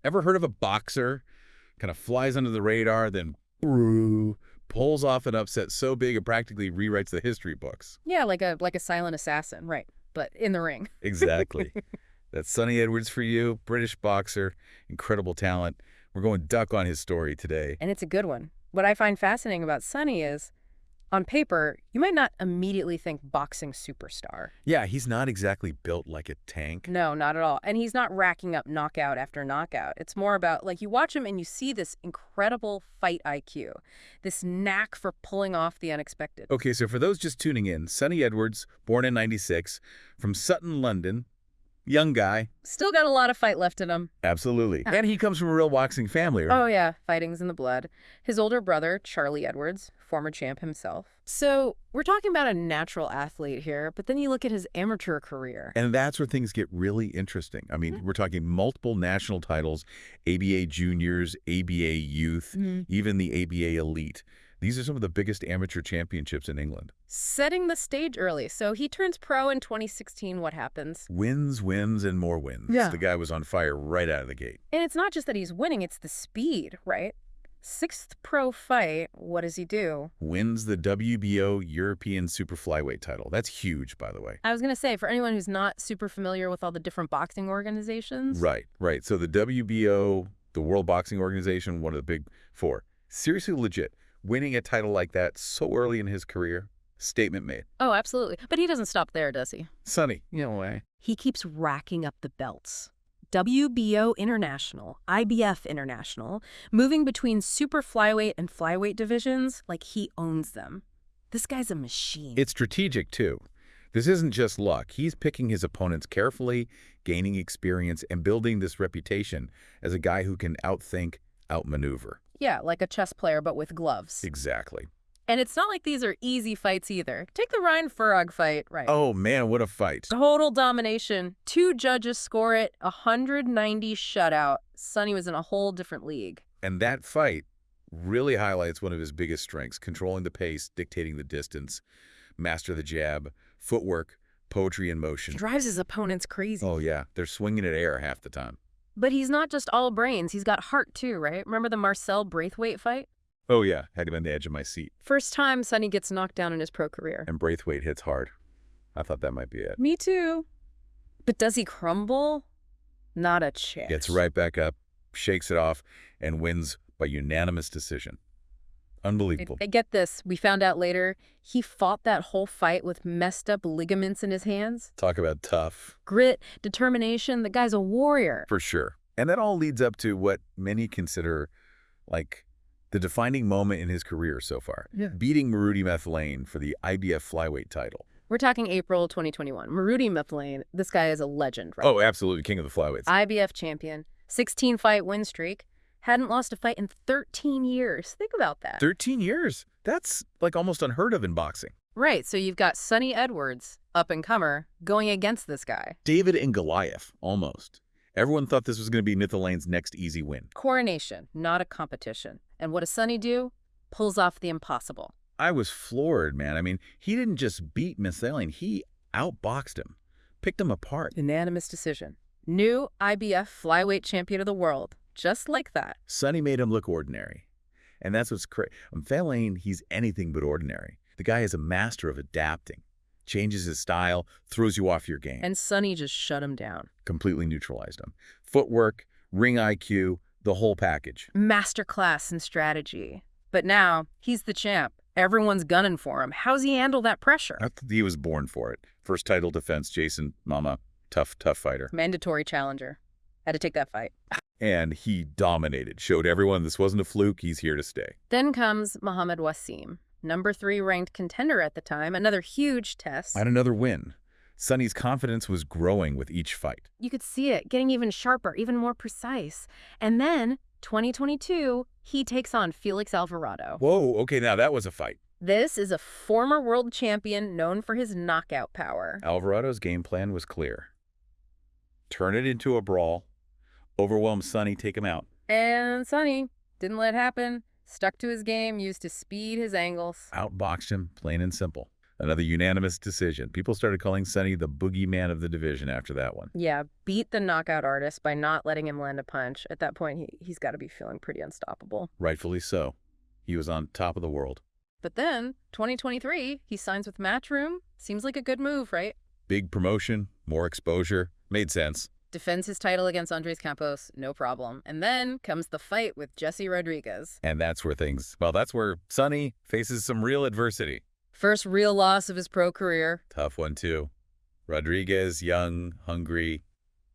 Ever heard of a boxer kind of flies under the radar, then pulls off an upset so big it practically rewrites the history books? Yeah, like a silent assassin, right? But in the ring. Exactly. That's Sonny Edwards for you, British boxer, incredible talent. We're going duck on his story today. And it's a good one. What I find fascinating about Sonny is, on paper, you might not immediately think boxing superstar. Yeah, he's not exactly built like a tank. No, not at all. And he's not racking up knockout after knockout. It's more about, like, you watch him and you see this incredible fight IQ, this knack for pulling off the unexpected. Okay, so for those just tuning in, Sonny Edwards, born in '96, from Sutton, London, young guy. Still got a lot of fight left in him. Absolutely. And he comes from a real boxing family. Right? Oh, yeah. Fighting's in the blood. His older brother, Charlie Edwards, former champ himself. So we're talking about a natural athlete here, but then you look at his amateur career. And that's where things get really interesting. I mean, we're talking multiple national titles, ABA Juniors, ABA Youth, even the ABA Elite. These are some of the biggest amateur championships in England. Setting the stage early. So he turns pro in 2016. What happens? Wins, and more wins. Yeah. The guy was on fire right out of the gate. And it's not just that he's winning, it's the speed, right? Sixth pro fight, what does he do? Wins the WBO European Super Flyweight title. That's huge, by the way. I was going to say, for anyone who's not super familiar with all the different boxing organizations. Right. So the WBO, the World Boxing Organization, one of the big four. Seriously legit. Winning a title like that so early in his career, statement made. Oh, absolutely. But he doesn't stop there, does he? Sonny, no way. He keeps racking up the belts. WBO International, IBF International, moving between super flyweight and flyweight divisions like he owns them. This guy's a machine. It's strategic, too. This isn't just luck. He's picking his opponents carefully, gaining experience, and building this reputation as a guy who can outthink, outmaneuver. Yeah, like a chess player, but with gloves. Exactly. And it's not like these are easy fights either. Take the Ryan Furog fight, right? Oh, man, what a fight. Total domination. 2 judges score it, 190 shutout. Sonny was in a whole different league. And that fight really highlights one of his biggest strengths, controlling the pace, dictating the distance, master the jab, footwork, poetry in motion. He drives his opponents crazy. Oh, yeah. They're swinging at air half the time. But he's not just all brains. He's got heart, too, right? Remember the Marcel Braithwaite fight? Oh, yeah. Had him on the edge of my seat. First time Sonny gets knocked down in his pro career. And Braithwaite hits hard. I thought that might be it. Me too. But does he crumble? Not a chance. Gets right back up, shakes it off, and wins by unanimous decision. Unbelievable. Get this. We found out later he fought that whole fight with messed up ligaments in his hands. Talk about tough. Grit, determination. The guy's a warrior. For sure. And that all leads up to what many consider like the defining moment in his career so far. Yeah. Beating Marudi Methylane for the IBF flyweight title. We're talking April 2021. Marudi Methylane, this guy is a legend, right? Oh, absolutely. King of the flyweights. IBF champion, 16-fight win streak. Hadn't lost a fight in 13 years. Think about that. 13 years. That's like almost unheard of in boxing. Right, so you've got Sonny Edwards, up-and-comer, going against this guy. David and Goliath, almost. Everyone thought this was going to be Methalane's next easy win. Coronation, not a competition. And what does Sonny do? Pulls off the impossible. I was floored, man. I mean, he didn't just beat Methylane. He outboxed him, picked him apart. Unanimous decision. New IBF flyweight champion of the world. Just like that. Sonny made him look ordinary. And that's what's crazy. Methylane, he's anything but ordinary. The guy is a master of adapting. Changes his style, throws you off your game. And Sonny just shut him down. Completely neutralized him. Footwork, ring IQ, the whole package. Masterclass in strategy. But now, he's the champ. Everyone's gunning for him. How's he handle that pressure? I thought he was born for it. First title defense, Jason, mama, tough fighter. Mandatory challenger. Had to take that fight. And he dominated. Showed everyone this wasn't a fluke. He's here to stay. Then comes Muhammad Wasim. Number 3 ranked contender at the time. Another huge test. And another win. Sonny's confidence was growing with each fight. You could see it getting even sharper, even more precise. And then, 2022, he takes on Felix Alvarado. Whoa, okay, now that was a fight. This is a former world champion known for his knockout power. Alvarado's game plan was clear. Turn it into a brawl, overwhelm Sonny, take him out. And Sonny didn't let it happen. Stuck to his game, used to speed his angles. Outboxed him, plain and simple. Another unanimous decision. People started calling Sonny the boogeyman of the division after that one. Yeah, beat the knockout artist by not letting him land a punch. At that point, he's got to be feeling pretty unstoppable. Rightfully so. He was on top of the world. But then, 2023, he signs with Matchroom. Seems like a good move, right? Big promotion, more exposure. Made sense. Defends his title against Andres Campos, no problem. And then comes the fight with Jesse Rodriguez. And that's where Sonny faces some real adversity. First real loss of his pro career. Tough one, too. Rodriguez, young, hungry,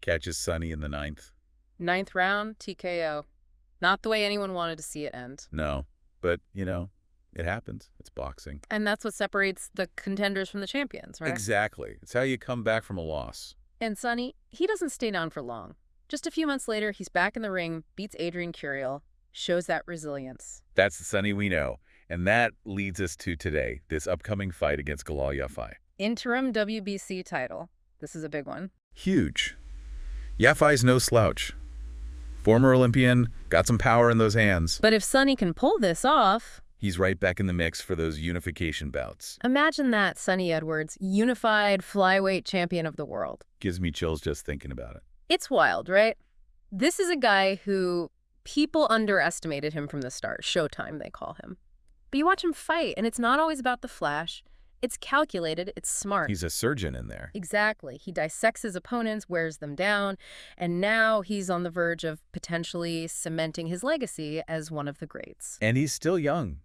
catches Sonny in the ninth. Ninth round, TKO. Not the way anyone wanted to see it end. No, but, it happens. It's boxing. And that's what separates the contenders from the champions, right? Exactly. It's how you come back from a loss. And Sonny, he doesn't stay down for long. Just a few months later, he's back in the ring, beats Adrian Curiel, shows that resilience. That's the Sonny we know. And that leads us to today, this upcoming fight against Galal Yafai. Interim WBC title. This is a big one. Huge. Yafai's no slouch. Former Olympian, got some power in those hands. But if Sonny can pull this off... He's right back in the mix for those unification bouts. Imagine that, Sonny Edwards, unified flyweight champion of the world. Gives me chills just thinking about it. It's wild, right? This is a guy who people underestimated him from the start. Showtime, they call him. But you watch him fight, and it's not always about the flash. It's calculated, it's smart. He's a surgeon in there. Exactly. He dissects his opponents, wears them down, and now he's on the verge of potentially cementing his legacy as one of the greats. And he's still young.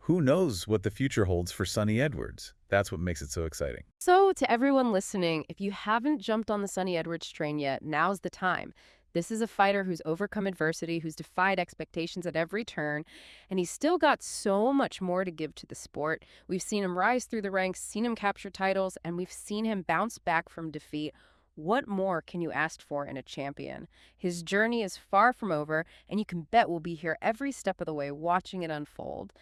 Who knows what the future holds for Sonny Edwards? That's what makes it so exciting. So, to everyone listening, if you haven't jumped on the Sonny Edwards train yet, now's the time. This is a fighter who's overcome adversity, who's defied expectations at every turn, and he's still got so much more to give to the sport. We've seen him rise through the ranks, seen him capture titles, and we've seen him bounce back from defeat. What more can you ask for in a champion? His journey is far from over, and you can bet we'll be here every step of the way watching it unfold.